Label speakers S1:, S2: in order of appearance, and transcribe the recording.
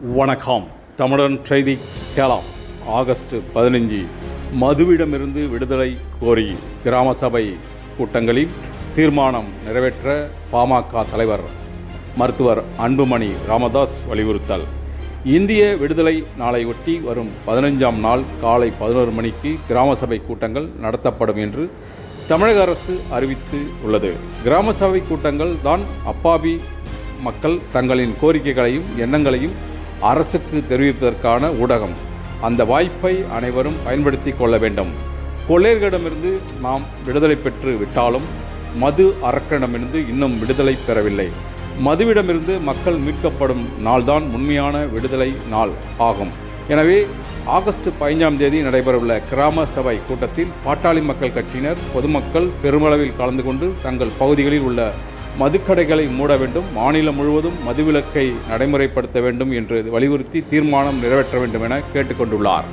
S1: வணக்கம். தமிழன் செய்தி கேளாம். ஆகஸ்ட் 15 மதுவிடமிருந்து விடுதலை கோரி கிராம சபை கூட்டங்களில் தீர்மானம் நிறைவேற்ற பாமக தலைவர் மருத்துவர் அன்புமணி ராமதாஸ் வலியுறுத்தல். இந்திய விடுதலை நாளையொட்டி வரும் 15ஆம் நாள் காலை 11 மணிக்கு கிராம சபை கூட்டங்கள் நடத்தப்படும் என்று தமிழக அரசு அறிவித்து உள்ளது. கிராம சபை கூட்டங்கள் தான் அப்பாவி மக்கள் தங்களின் கோரிக்கைகளையும் எண்ணங்களையும் அரசுக்கு தெரிவிப்பதற்கான ஊடகம். அந்த வாய்ப்பை அனைவரும் பயன்படுத்தி கொள்ள வேண்டும். கொள்ளையர்களிடமிருந்து நாம் விடுதலை பெற்று விட்டாலும் மது அரக்கனிடமிருந்து இன்னும் விடுதலை பெறவில்லை. மதுவிடமிருந்து மக்கள் மீட்கப்படும் நாள்தான் உண்மையான விடுதலை நாள் ஆகும். எனவே ஆகஸ்ட் 15ஆம் தேதி நடைபெறவுள்ள கிராம சபை கூட்டத்தில் பாட்டாளி மக்கள் கட்சியினர் பொதுமக்கள் பெருமளவில் கலந்து கொண்டு தங்கள் பகுதிகளில் உள்ள மதுக்கடைகளை மூட வேண்டும், மாநிலம் முழுவதும் மதுவிலக்கை நடைமுறைப்படுத்த வேண்டும் என்று வலியுறுத்தி தீர்மானம் நிறைவேற்ற வேண்டும் என கேட்டுக்கொண்டுள்ளார்.